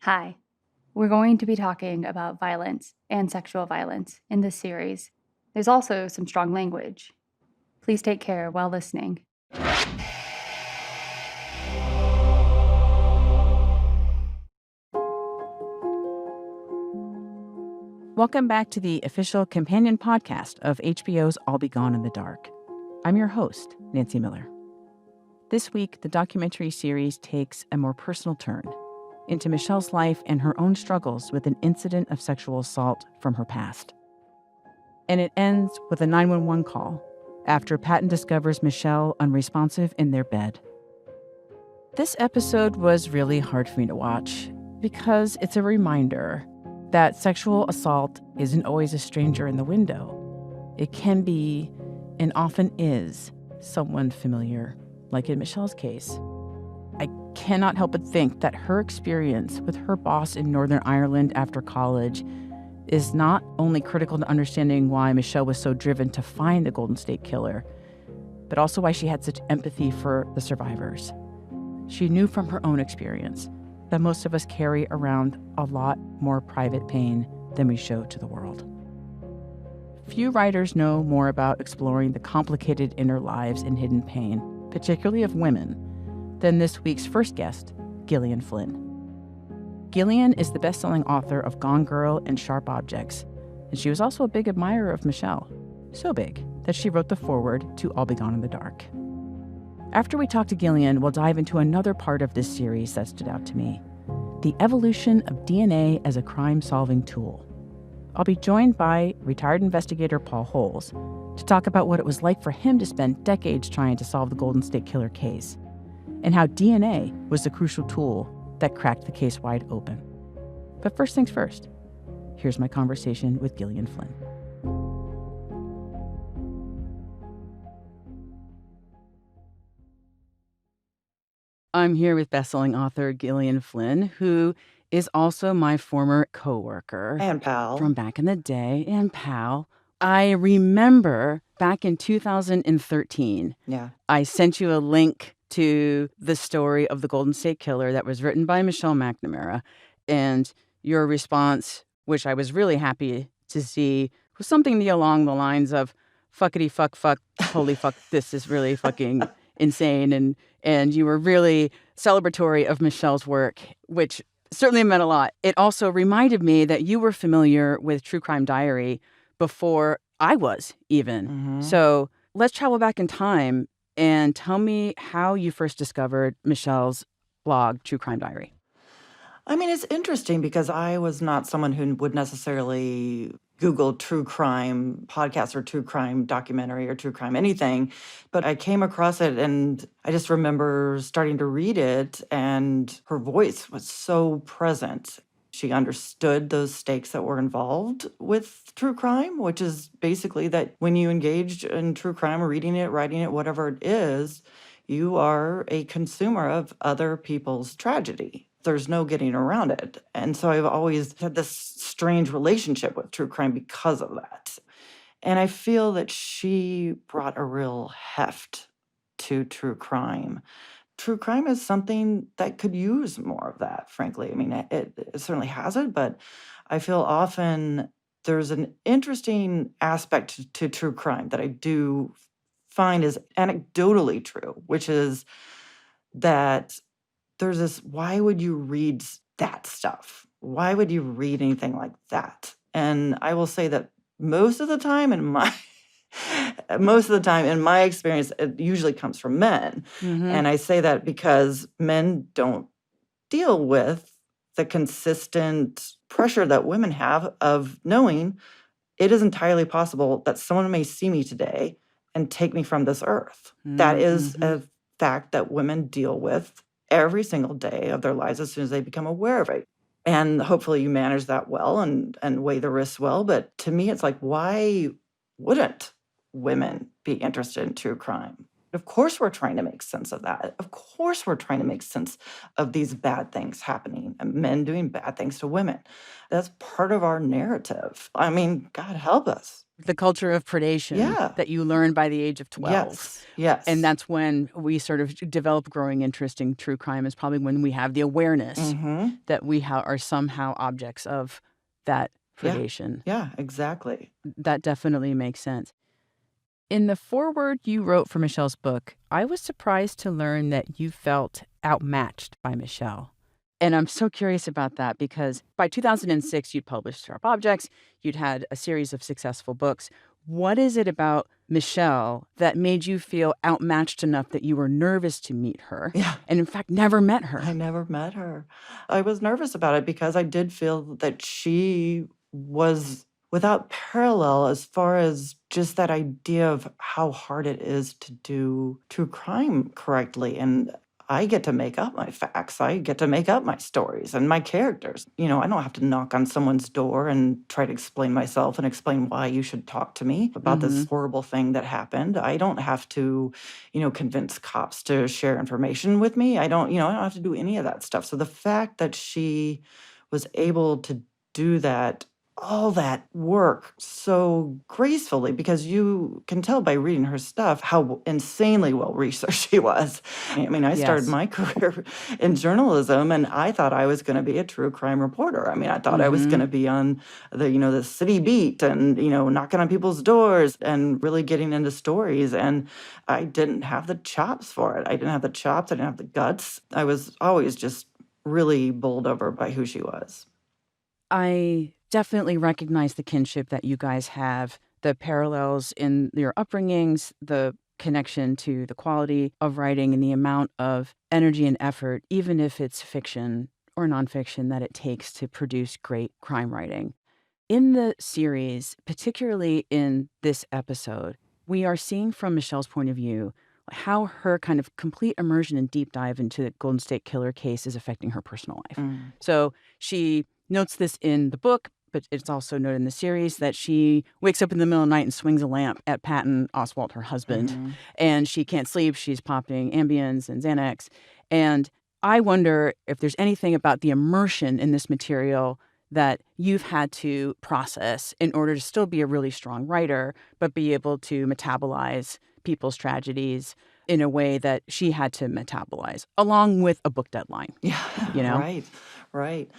Hi. We're going to be talking about violence and sexual violence in this series. There's also some strong language. Please take care while listening. Welcome back to the official companion podcast of HBO's I'll Be Gone in the Dark. I'm your host, Nancy Miller. This week, the documentary series takes a more personal turn into Michelle's life and her own struggles with an incident of sexual assault from her past. And it ends with a 911 call after Patton discovers Michelle unresponsive in their bed. This episode was really hard for me to watch because it's a reminder that sexual assault isn't always a stranger in the window. It can be, and often is, someone familiar, like in Michelle's case. I cannot help but think that her experience with her boss in Northern Ireland after college is not only critical to understanding why Michelle was so driven to find the Golden State Killer, but also why she had such empathy for the survivors. She knew from her own experience that most of us carry around a lot more private pain than we show to the world. Few writers know more about exploring the complicated inner lives and hidden pain, particularly of women, than this week's first guest, Gillian Flynn. Gillian is the best-selling author of Gone Girl and Sharp Objects, and she was also a big admirer of Michelle. So big that she wrote the foreword to I'll Be Gone in the Dark. After we talk to Gillian, we'll dive into another part of this series that stood out to me, the evolution of DNA as a crime-solving tool. I'll be joined by retired investigator Paul Holes to talk about what it was like for him to spend decades trying to solve the Golden State Killer case, and how DNA was the crucial tool that cracked the case wide open. But first things first, here's my conversation with Gillian Flynn. I'm here with bestselling author Gillian Flynn, who is also my former coworker. And pal. From back in the day, and pal. I remember back in 2013, I sent you a link to the story of the Golden State Killer that was written by Michelle McNamara. And your response, which I was really happy to see, was something along the lines of, fuckity fuck, holy fuck, this is really fucking insane. And you were really celebratory of Michelle's work, which certainly meant a lot. It also reminded me that you were familiar with True Crime Diary before I was even. Mm-hmm. So let's travel back in time and tell me how you first discovered Michelle's blog, True Crime Diary. I mean, it's interesting because I was not someone who would necessarily Google true crime podcast or true crime documentary or true crime anything, but I came across it and I just remember starting to read it, and her voice was so present. She understood those stakes that were involved with true crime, which is basically that when you engage in true crime, reading it, writing it, whatever it is, you are a consumer of other people's tragedy. There's no getting around it. And so I've always had this strange relationship with true crime because of that. And I feel that she brought a real heft to true crime. True crime is something that could use more of that, frankly. I mean, it certainly has it, but I feel often there's an interesting aspect to true crime that I do find is anecdotally true, which is that there's this, why would you read that stuff? Why would you read anything like that? And I will say that most of the time in my experience, it usually comes from men. Mm-hmm. And I say that because men don't deal with the consistent pressure that women have of knowing it is entirely possible that someone may see me today and take me from this earth. Mm-hmm. That is a fact that women deal with every single day of their lives as soon as they become aware of it. And hopefully you manage that well and weigh the risks well. But to me, it's like, why wouldn't women be interested in true crime? Of course we're trying to make sense of that. Of course we're trying to make sense of these bad things happening and men doing bad things to women. That's part of our narrative. I mean, God help us. The culture of predation Yeah. that you learn by the age of 12. Yes. And that's when we sort of develop growing interest in true crime, is probably when we have the awareness that we are somehow objects of that predation. Yeah, exactly. That definitely makes sense. In the foreword you wrote for Michelle's book, I was surprised to learn that you felt outmatched by Michelle. And I'm so curious about that because by 2006, you'd published Sharp Objects. You'd had a series of successful books. What is it about Michelle that made you feel outmatched enough that you were nervous to meet her? Yeah. And in fact, never met her. I never met her. I was nervous about it because I did feel that she was without parallel as far as just that idea of how hard it is to do true crime correctly. And I get to make up my facts. I get to make up my stories and my characters. I don't have to knock on someone's door and try to explain myself and explain why you should talk to me about this horrible thing that happened. I don't have to, convince cops to share information with me. I don't have to do any of that stuff. So the fact that she was able to do that, all that work so gracefully, because you can tell by reading her stuff how insanely well researched she was. I mean, I started my career in journalism and I thought I was going to be a true crime reporter. I mean, I thought I was going to be on the city beat and, knocking on people's doors and really getting into stories. And I didn't have the chops for it. I didn't have the chops. I didn't have the guts. I was always just really bowled over by who she was. I definitely recognize the kinship that you guys have, the parallels in your upbringings, the connection to the quality of writing and the amount of energy and effort, even if it's fiction or nonfiction, that it takes to produce great crime writing. In the series, particularly in this episode, we are seeing from Michelle's point of view how her kind of complete immersion and deep dive into the Golden State Killer case is affecting her personal life. So she notes this in the book, but it's also noted in the series that she wakes up in the middle of the night and swings a lamp at Patton, Oswalt, her husband, and she can't sleep. She's popping Ambiens and Xanax. And I wonder if there's anything about the immersion in this material that you've had to process in order to still be a really strong writer, but be able to metabolize people's tragedies in a way that she had to metabolize, along with a book deadline. Yeah, right.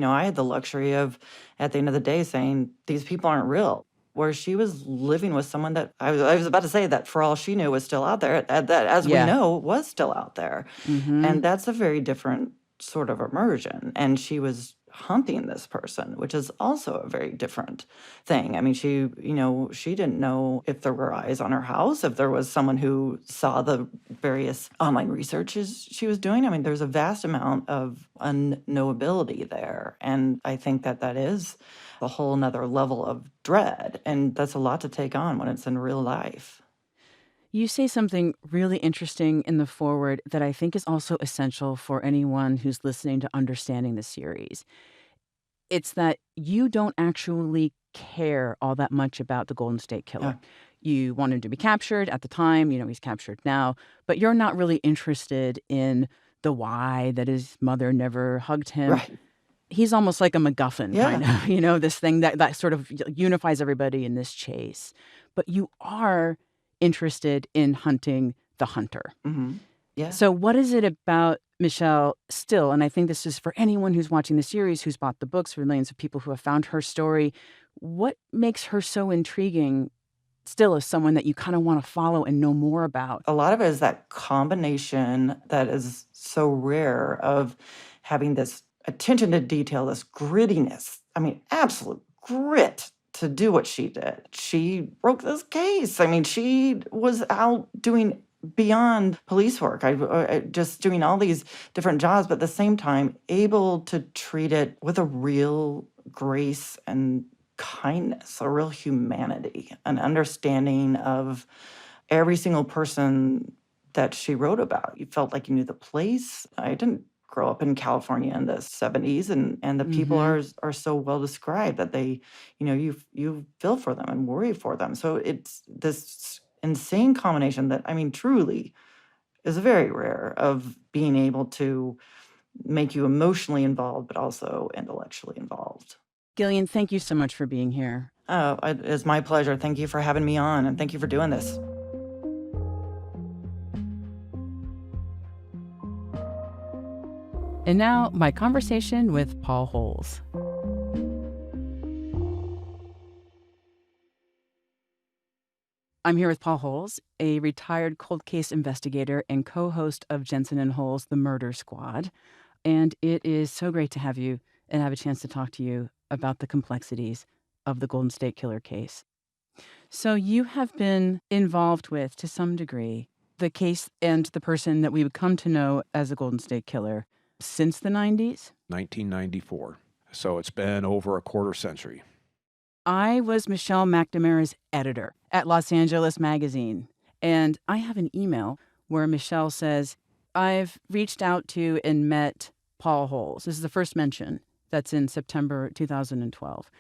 I had the luxury of, at the end of the day, saying, these people aren't real. Where she was living with someone that I was about to say that for all she knew was still out there, that as we know was still out there. And that's a very different sort of immersion. And she was hunting this person, which is also a very different thing. I mean, she didn't know if there were eyes on her house, if there was someone who saw the various online researches she was doing. I mean, there's a vast amount of unknowability there. And I think that is a whole nother level of dread. And that's a lot to take on when it's in real life. You say something really interesting in the foreword that I think is also essential for anyone who's listening to understanding the series. It's that you don't actually care all that much about the Golden State Killer. You want him to be captured at the time, he's captured now, but you're not really interested in the why that his mother never hugged him. Right. He's almost like a MacGuffin, kind of, this thing that sort of unifies everybody in this chase. But you are interested in hunting the hunter. Yeah. So what is it about Michelle still, and I think this is for anyone who's watching the series, who's bought the books, for millions of people who have found her story, what makes her so intriguing still as someone that you kind of want to follow and know more about? A lot of it is that combination that is so rare of having this attention to detail, this grittiness. I mean, absolute grit to do what she did. She broke this case. I mean, she was out doing beyond police work. I just doing all these different jobs, but at the same time, able to treat it with a real grace and kindness, a real humanity, an understanding of every single person that she wrote about. You felt like you knew the place. I didn't grow up in California in the 70s, and the people are so well described that they, you feel for them and worry for them. So it's this insane combination that, I mean, truly is very rare, of being able to make you emotionally involved, but also intellectually involved. Gillian, thank you so much for being here. Oh, it's my pleasure. Thank you for having me on, and thank you for doing this. And now, my conversation with Paul Holes. I'm here with Paul Holes, a retired cold case investigator and co-host of Jensen and Holes, The Murder Squad. And it is so great to have you and have a chance to talk to you about the complexities of the Golden State Killer case. So you have been involved with, to some degree, the case and the person that we would come to know as the Golden State Killer since the 90s? 1994. So it's been over a quarter century. I was Michelle McNamara's editor at Los Angeles Magazine, and I have an email where Michelle says, I've reached out to and met Paul Holes. This is the first mention. That's in September 2012.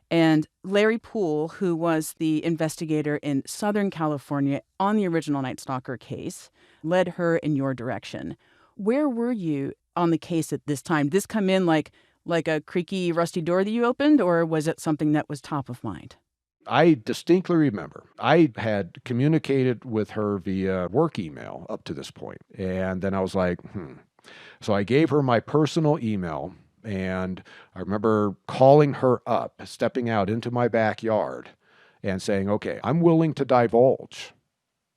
And Larry Poole, who was the investigator in Southern California on the original Night Stalker case, led her in your direction. Where were you on the case at this time? Did this come in like a creaky, rusty door that you opened, or was it something that was top of mind? I distinctly remember I had communicated with her via work email up to this point. And then I was like, So I gave her my personal email, and I remember calling her up, stepping out into my backyard and saying, okay, I'm willing to divulge.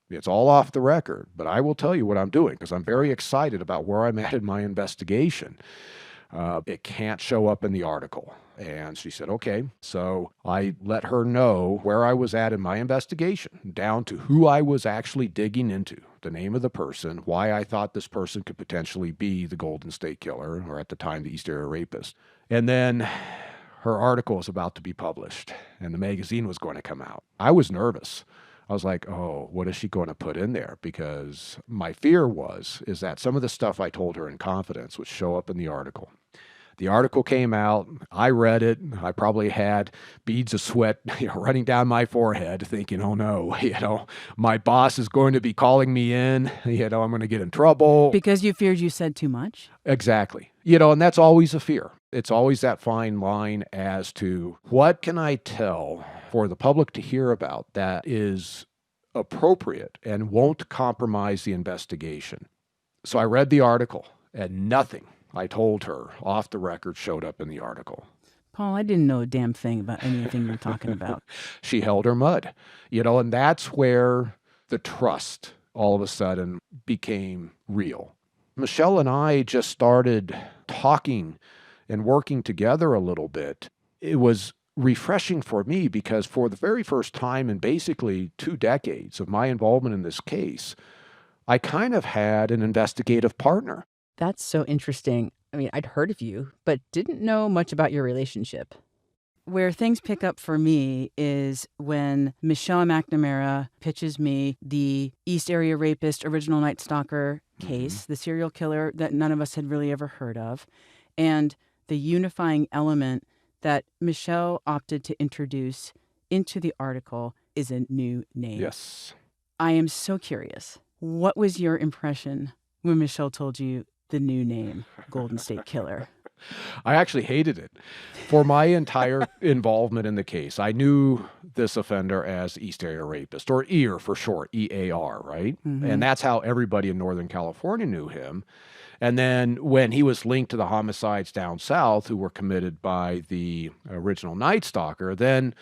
It's all off the record, but I will tell you what I'm doing because I'm very excited about where I'm at in my investigation. It can't show up in the article. And she said, okay. So I let her know where I was at in my investigation, down to who I was actually digging into, the name of the person, why I thought this person could potentially be the Golden State Killer, or at the time, the East Area Rapist. And then her article was about to be published, and the magazine was going to come out. I was nervous. I was like, oh, what is she going to put in there? Because my fear is that some of the stuff I told her in confidence would show up in the article. The article came out. I read it. I probably had beads of sweat running down my forehead thinking, oh no, my boss is going to be calling me in. I'm going to get in trouble. Because you feared you said too much? Exactly. And that's always a fear. It's always that fine line as to what can I tell for the public to hear about that is appropriate and won't compromise the investigation. So I read the article, and nothing I told her off the record showed up in the article. Paul, I didn't know a damn thing about anything you're talking about. She held her mud, and that's where the trust all of a sudden became real. Michelle and I just started talking and working together a little bit. It was refreshing for me because for the very first time in basically 2 decades of my involvement in this case, I kind of had an investigative partner. That's so interesting. I mean, I'd heard of you, but didn't know much about your relationship. Where things pick up for me is when Michelle McNamara pitches me the East Area Rapist original Night Stalker case, the serial killer that none of us had really ever heard of, and the unifying element that Michelle opted to introduce into the article is a new name. Yes. I am so curious. What was your impression when Michelle told you the new name, Golden State Killer? I actually hated it. For my entire involvement in the case, I knew this offender as East Area Rapist, or EAR for short, EAR, right? Mm-hmm. And that's how everybody in Northern California knew him. And then when he was linked to the homicides down south who were committed by the original Night Stalker, then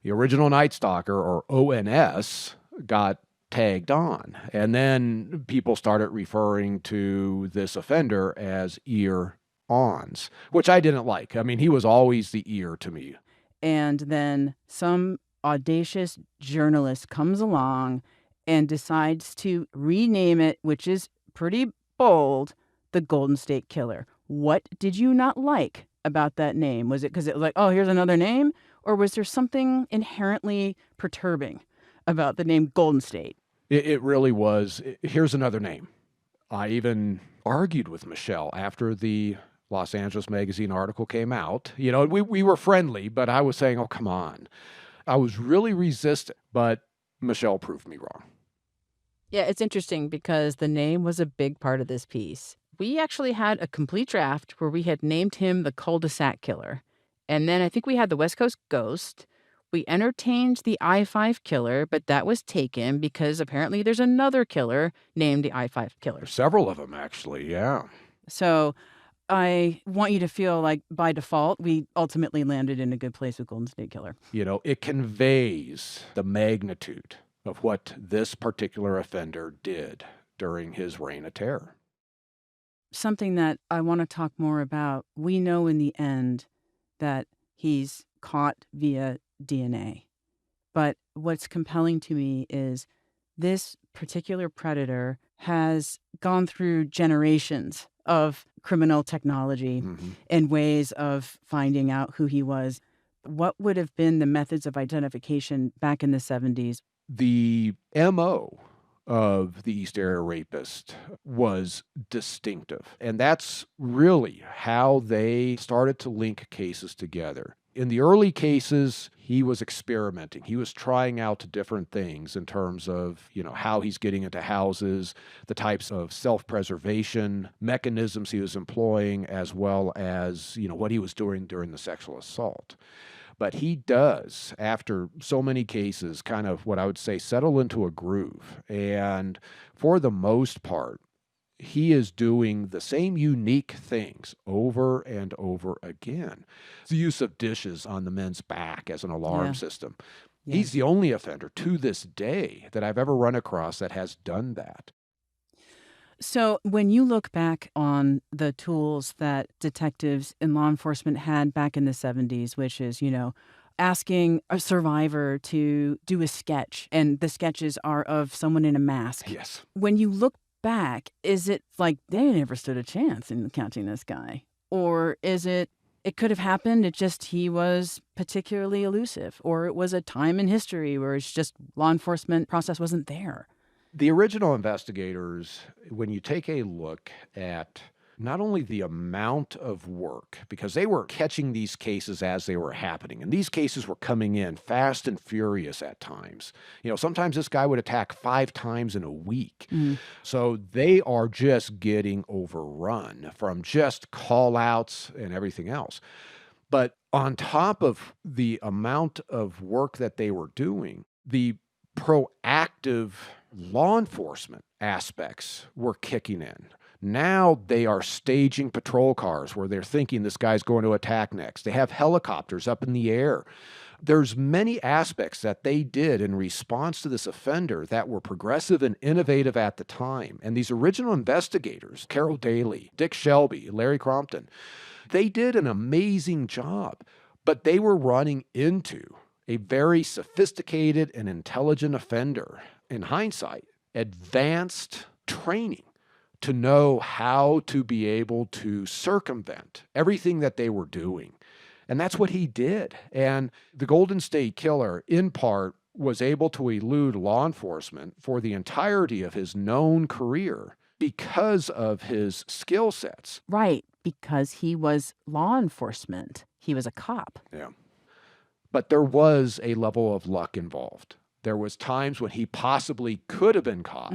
the original Night Stalker, or ONS, got tagged on. And then people started referring to this offender as EAR Ons, which I didn't like. I mean, he was always the EAR to me. And then some audacious journalist comes along and decides to rename it, which is pretty bold, the Golden State Killer. What did you not like about that name? Was it because it was like, oh, here's another name? Or was there something inherently perturbing about the name Golden State? It really was. Here's another name. I even argued with Michelle after the Los Angeles Magazine article came out. We were friendly, but I was saying, oh, come on. I was really resistant, but Michelle proved me wrong. Yeah, it's interesting because the name was a big part of this piece. We actually had a complete draft where we had named him the cul-de-sac killer. And then I think we had the West Coast Ghost. We entertained the I-5 killer, but that was taken because apparently there's another killer named the I-5 killer. There's several of them, actually, yeah. So I want you to feel like by default, we ultimately landed in a good place with Golden State Killer. You know, it conveys the magnitude of what this particular offender did during his reign of terror. Something that I want to talk more about, we know in the end that he's caught via DNA. But what's compelling to me is this particular predator has gone through generations of criminal technology and ways of finding out who he was. What would have been the methods of identification back in the 70s? The MO of the East Area Rapist was distinctive. And that's really how they started to link cases together. In the early cases, he was experimenting. He was trying out different things in terms of, how he's getting into houses, the types of self-preservation mechanisms he was employing, as well as, what he was doing during the sexual assault. But he does, after so many cases, kind of what I would say settle into a groove. And for the most part, he is doing the same unique things over and over again. The use of dishes on the men's back as an alarm system. Yeah. He's the only offender to this day that I've ever run across that has done that. So when you look back on the tools that detectives and law enforcement had back in the 70s, which is, asking a survivor to do a sketch, and the sketches are of someone in a mask. Yes. When you look back, is it like they never stood a chance in catching this guy? Or is it could have happened, it just he was particularly elusive, or it was a time in history where it's just law enforcement process wasn't there? The original investigators, when you take a look at not only the amount of work, because they were catching these cases as they were happening, and these cases were coming in fast and furious at times. Sometimes this guy would attack 5 times in a week. So they are just getting overrun from just call-outs and everything else. But on top of the amount of work that they were doing, the proactive law enforcement aspects were kicking in. Now they are staging patrol cars where they're thinking this guy's going to attack next. They have helicopters up in the air. There's many aspects that they did in response to this offender that were progressive and innovative at the time. And these original investigators, Carol Daly, Dick Shelby, Larry Crompton, they did an amazing job, but they were running into a very sophisticated and intelligent offender. In hindsight, advanced training to know how to be able to circumvent everything that they were doing. And that's what he did. And the Golden State Killer, in part, was able to elude law enforcement for the entirety of his known career because of his skill sets. Right, because he was law enforcement. He was a cop. Yeah. But there was a level of luck involved. There was times when he possibly could have been caught,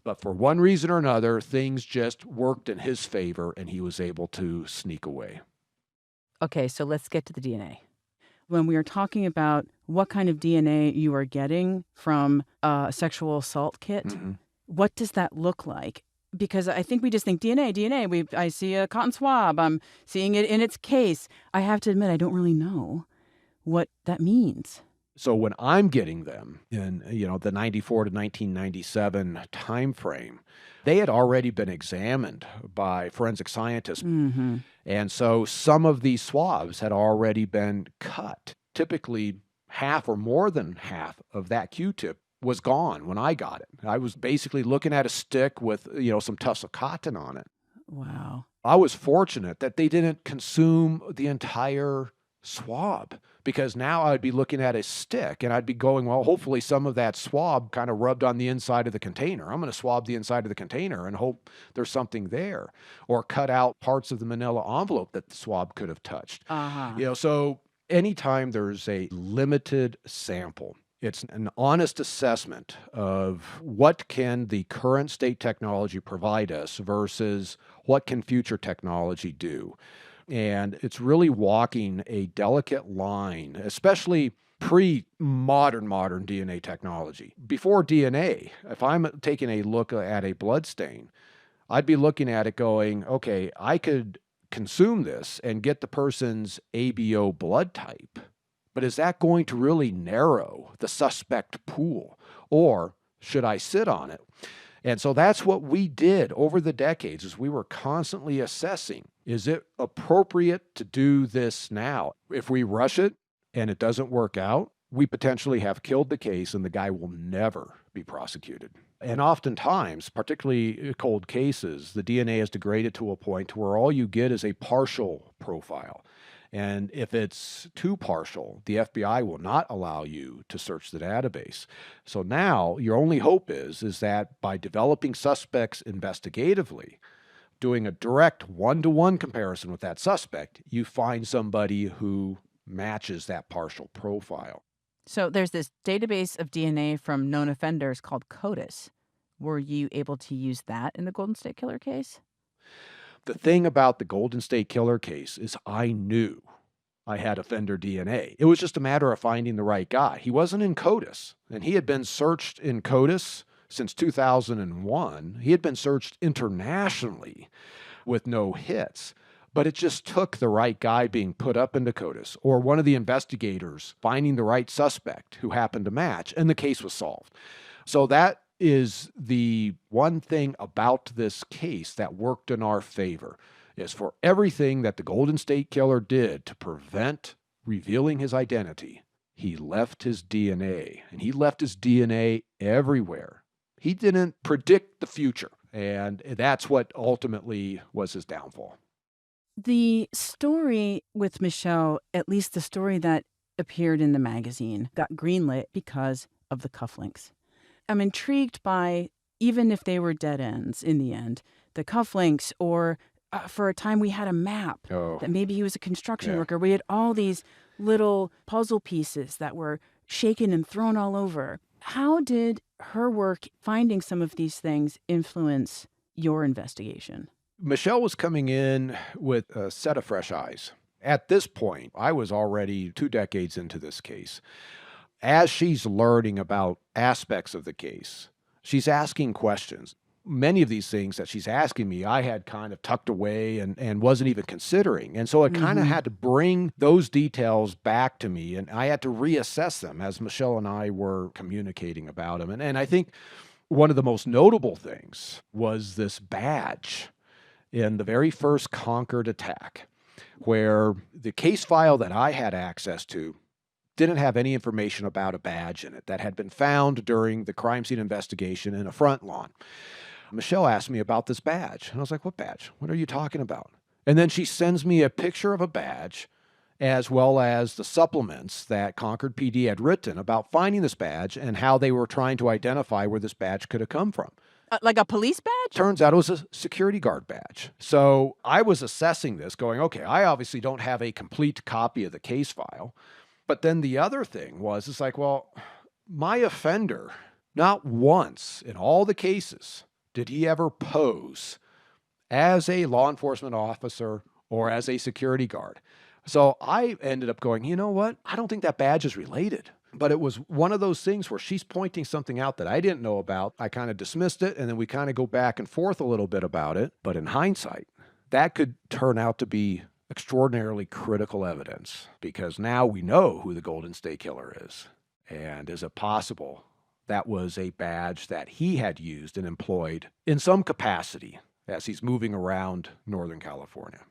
but for one reason or another, things just worked in his favor and he was able to sneak away. Okay, so let's get to the DNA. When we are talking about what kind of DNA you are getting from a sexual assault kit, what does that look like? Because I think we just think DNA. I see a cotton swab. I'm seeing it in its case. I have to admit, I don't really know what that means. So when I'm getting them in, the 94 to 1997 time frame, they had already been examined by forensic scientists. And so some of these swabs had already been cut. Typically, half or more than half of that Q-tip was gone when I got it. I was basically looking at a stick with, some tufts of cotton on it. Wow. I was fortunate that they didn't consume the entire swab, because now I'd be looking at a stick and I'd be going, well, hopefully some of that swab kind of rubbed on the inside of the container. I'm going to swab the inside of the container and hope there's something there, or cut out parts of the manila envelope that the swab could have touched. So anytime there's a limited sample It's an honest assessment of what can the current state technology provide us versus what can future technology do. And it's really walking a delicate line, especially pre-modern DNA technology. Before DNA, if I'm taking a look at a blood stain, I'd be looking at it going, okay, I could consume this and get the person's ABO blood type. But is that going to really narrow the suspect pool? Or should I sit on it? And so that's what we did over the decades, is we were constantly assessing, is it appropriate to do this now? If we rush it and it doesn't work out, we potentially have killed the case and the guy will never be prosecuted. And oftentimes, particularly cold cases, the DNA is degraded to a point where all you get is a partial profile. And if it's too partial, the FBI will not allow you to search the database. So now your only hope is that by developing suspects investigatively, doing a direct one-to-one comparison with that suspect, you find somebody who matches that partial profile. So there's this database of DNA from known offenders called CODIS. Were you able to use that in the Golden State Killer case? The thing about the Golden State Killer case is I knew I had offender DNA. It was just a matter of finding the right guy. He wasn't in CODIS, and he had been searched in CODIS since 2001. He had been searched internationally with no hits. But it just took the right guy being put up into CODIS or one of the investigators finding the right suspect who happened to match, and the case was solved. So that is the one thing about this case that worked in our favor, is for everything that the Golden State Killer did to prevent revealing his identity, he left his DNA, and he left his DNA everywhere. He didn't predict the future, and that's what ultimately was his downfall. The story with Michelle, at least the story that appeared in the magazine, got greenlit because of the cufflinks. I'm intrigued by, even if they were dead ends in the end, the cufflinks, or for a time we had a map that maybe he was a construction worker. We had all these little puzzle pieces that were shaken and thrown all over. How did her work finding some of these things influence your investigation? Michelle was coming in with a set of fresh eyes. At this point, I was already 2 decades into this case. As she's learning about aspects of the case, she's asking questions. Many of these things that she's asking me, I had kind of tucked away and wasn't even considering. And so it kind of had to bring those details back to me, and I had to reassess them as Michelle and I were communicating about them. And I think one of the most notable things was this badge in the very first Concord attack, where the case file that I had access to didn't have any information about a badge in it that had been found during the crime scene investigation in a front lawn. Michelle asked me about this badge, and I was like, what badge? What are you talking about? And then she sends me a picture of a badge, as well as the supplements that Concord PD had written about finding this badge and how they were trying to identify where this badge could have come from. Like a police badge? Turns out it was a security guard badge. So I was assessing this going, okay, I obviously don't have a complete copy of the case file. But then the other thing was, it's like, well, my offender, not once in all the cases did he ever pose as a law enforcement officer or as a security guard. So I ended up going, you know what? I don't think that badge is related. But it was one of those things where she's pointing something out that I didn't know about. I kind of dismissed it, and then we kind of go back and forth a little bit about it. But in hindsight, that could turn out to be extraordinarily critical evidence, because now we know who the Golden State Killer is. And is it possible that was a badge that he had used and employed in some capacity as he's moving around Northern California?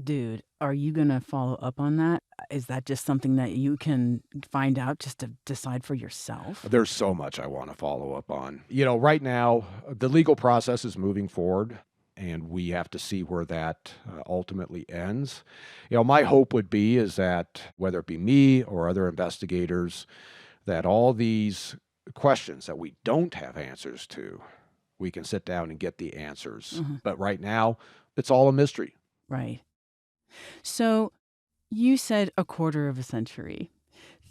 Dude, are you going to follow up on that? Is that just something that you can find out just to decide for yourself? There's so much I want to follow up on. You know, right now, the legal process is moving forward, and we have to see where that ultimately ends. You know, my hope would be is that whether it be me or other investigators, that all these questions that we don't have answers to, we can sit down and get the answers. But right now, it's all a mystery. Right. So you said a quarter of a century.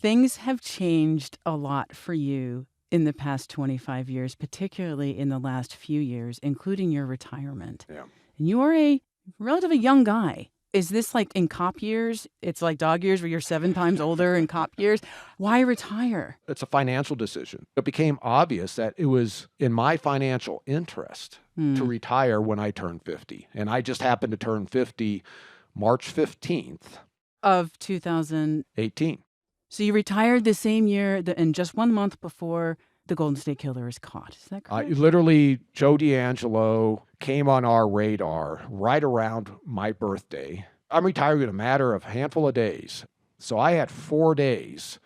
Things have changed a lot for you in the past 25 years, particularly in the last few years, including your retirement. Yeah. And you are a relatively young guy. Is this like in cop years? It's like dog years where you're 7 times older in cop years. Why retire? It's a financial decision. It became obvious that it was in my financial interest to retire when I turned 50. And I just happened to turn 50 March 15th. Of 2018. 18. So you retired the same year and just 1 month before the Golden State Killer is caught. Is that correct? Literally, Joe DAngelo came on our radar right around my birthday. I'm retiring in a matter of a handful of days. So I had 4 days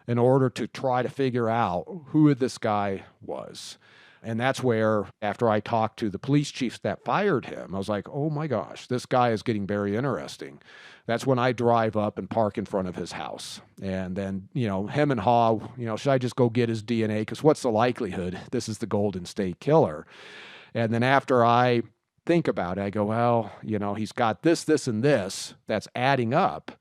in order to try to figure out who this guy was. And that's where, after I talked to the police chiefs that fired him, I was like, oh my gosh, this guy is getting very interesting. That's when I drive up and park in front of his house. And then, him and Haw, should I just go get his DNA? Because what's the likelihood this is the Golden State Killer? And then after I think about it, I go, well, he's got this, this, and this that's adding up.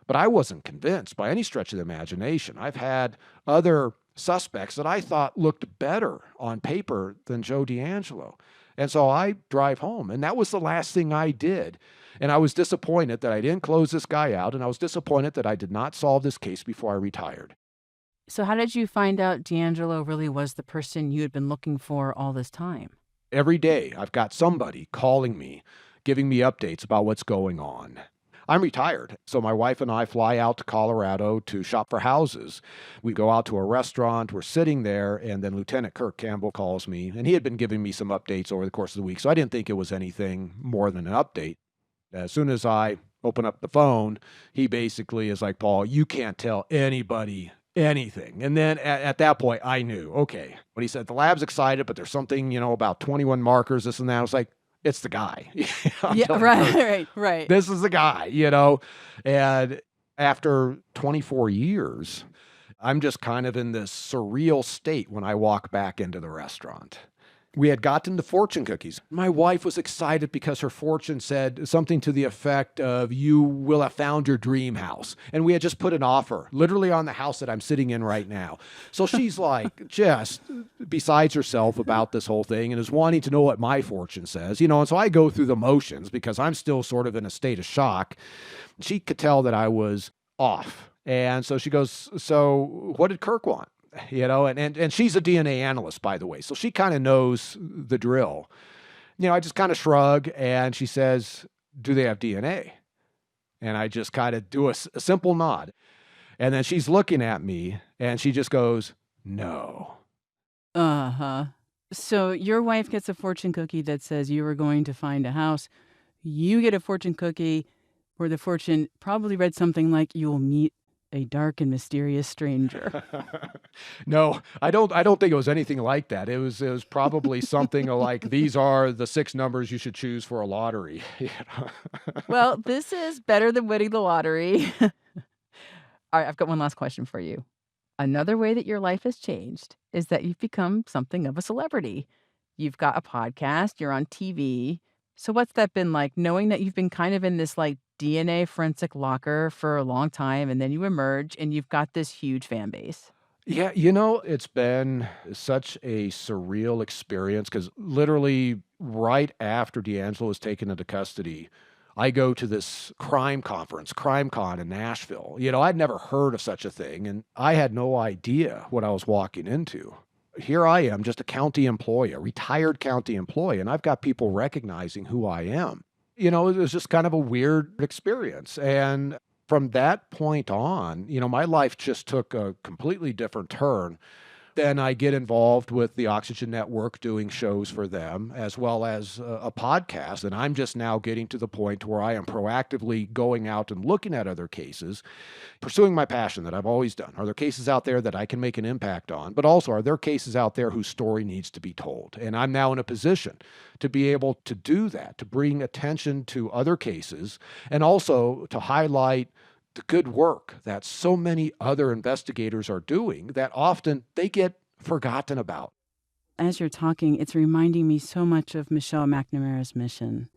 But I wasn't convinced by any stretch of the imagination. I've had other suspects that I thought looked better on paper than Joe DAngelo. And so I drive home, and that was the last thing I did. And I was disappointed that I didn't close this guy out, and I was disappointed that I did not solve this case before I retired. So how did you find out DAngelo really was the person you had been looking for all this time? Every day, I've got somebody calling me, giving me updates about what's going on. I'm retired, so my wife and I fly out to Colorado to shop for houses. We go out to a restaurant, we're sitting there, and then Lieutenant Kirk Campbell calls me, and he had been giving me some updates over the course of the week, so I didn't think it was anything more than an update. As soon as I open up the phone, he basically is like, Paul, you can't tell anybody anything. And then at that point, I knew, okay. When he said, the lab's excited, but there's something, about 21 markers, this and that, I was like, it's the guy. Right. This is the guy, And after 24 years, I'm just kind of in this surreal state when I walk back into the restaurant. We had gotten the fortune cookies. My wife was excited because her fortune said something to the effect of, you will have found your dream house. And we had just put an offer literally on the house that I'm sitting in right now. So she's like just besides herself about this whole thing and is wanting to know what my fortune says, and so I go through the motions because I'm still sort of in a state of shock. She could tell that I was off. And so she goes, so what did Kirk want? And she's a DNA analyst, by the way. So she kind of knows the drill. I just kind of shrug and she says, do they have DNA? And I just kind of do a simple nod. And then she's looking at me and she just goes, no. Uh-huh. So your wife gets a fortune cookie that says you were going to find a house. You get a fortune cookie where the fortune probably read something like, you will meet a dark and mysterious stranger. No, I don't think it was anything like that. It was probably something like, these are the 6 numbers you should choose for a lottery. Well, this is better than winning the lottery. All right, I've got one last question for you. Another way that your life has changed is that you've become something of a celebrity. You've got a podcast, you're on TV. So what's that been like, knowing that you've been kind of in this like DNA forensic locker for a long time, and then you emerge and you've got this huge fan base? Yeah, it's been such a surreal experience because literally right after DAngelo was taken into custody, I go to this crime conference, CrimeCon in Nashville. I'd never heard of such a thing, and I had no idea what I was walking into. Here I am, just a county employee, a retired county employee, and I've got people recognizing who I am. It was just kind of a weird experience. And from that point on, my life just took a completely different turn. Then I get involved with the Oxygen Network doing shows for them, as well as a podcast. And I'm just now getting to the point where I am proactively going out and looking at other cases, pursuing my passion that I've always done. Are there cases out there that I can make an impact on? But also, are there cases out there whose story needs to be told? And I'm now in a position to be able to do that, to bring attention to other cases, and also to highlight the good work that so many other investigators are doing that often they get forgotten about. As you're talking, it's reminding me so much of Michelle McNamara's mission.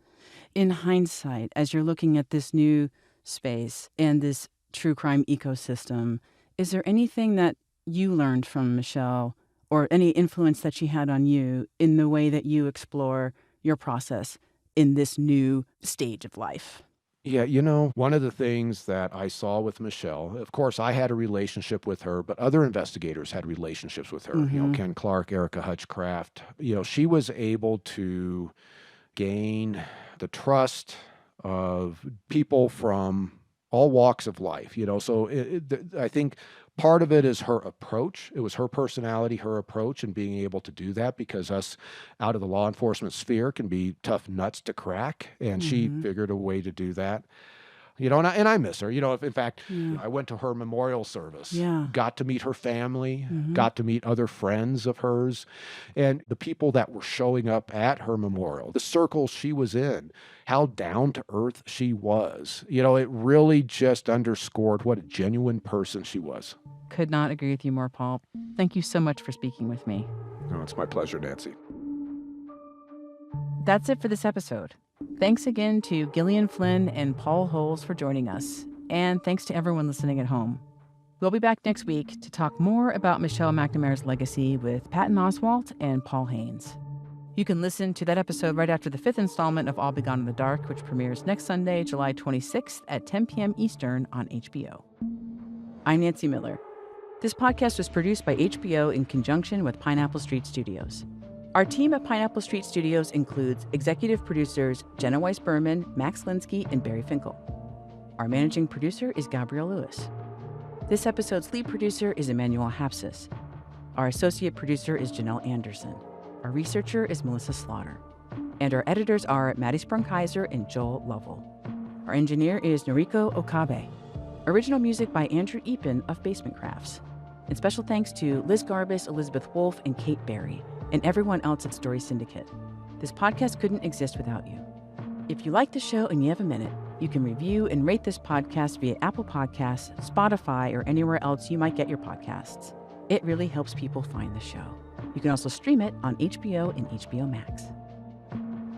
In hindsight, as you're looking at this new space and this true crime ecosystem Is there anything that you learned from Michelle or any influence that she had on you in the way that you explore your process in this new stage of life? Yeah, one of the things that I saw with Michelle, of course, I had a relationship with her, but other investigators had relationships with her. Ken Clark, Erica Hutchcraft. She was able to gain the trust of people from all walks of life. So I think part of it is her approach. It was her personality, her approach, and being able to do that, because us out of the law enforcement sphere can be tough nuts to crack, and she figured a way to do that. And I miss her. If in fact, I went to her memorial service, got to meet her family, got to meet other friends of hers, and the people that were showing up at her memorial, the circle she was in, how down to earth she was. It really just underscored what a genuine person she was. Could not agree with you more, Paul. Thank you so much for speaking with me. Oh, it's my pleasure, Nancy. That's it for this episode. Thanks again to Gillian Flynn and Paul Holes for joining us, and thanks to everyone listening at home. We'll be back next week to talk more about Michelle McNamara's legacy with Patton Oswalt and Paul Haynes. You can listen to that episode right after the 5th installment of All Be Gone in the Dark, which premieres next Sunday, July 26th at 10 p.m. Eastern on HBO. I'm Nancy Miller. This podcast was produced by HBO in conjunction with Pineapple Street Studios. Our team at Pineapple Street Studios includes executive producers Jenna Weiss-Berman, Max Linsky, and Barry Finkel. Our managing producer is Gabrielle Lewis. This episode's lead producer is Emmanuel Hapsis. Our associate producer is Janelle Anderson. Our researcher is Melissa Slaughter. And our editors are Maddie Sprung-Kaiser and Joel Lovell. Our engineer is Noriko Okabe. Original music by Andrew Epen of Basement Crafts. And special thanks to Liz Garbus, Elizabeth Wolfe, and Kate Berry, and everyone else at Story Syndicate. This podcast couldn't exist without you. If you like the show and you have a minute, you can review and rate this podcast via Apple Podcasts, Spotify, or anywhere else you might get your podcasts. It really helps people find the show. You can also stream it on HBO and HBO Max.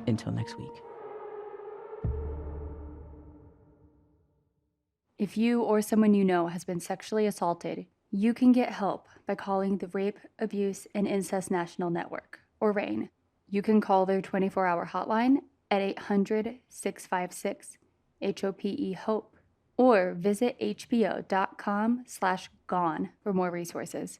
Until next week. If you or someone you know has been sexually assaulted, you can get help by calling the Rape, Abuse, and Incest National Network, or RAINN. You can call their 24-hour hotline at 800-656-HOPE, or visit hbo.com/gone for more resources.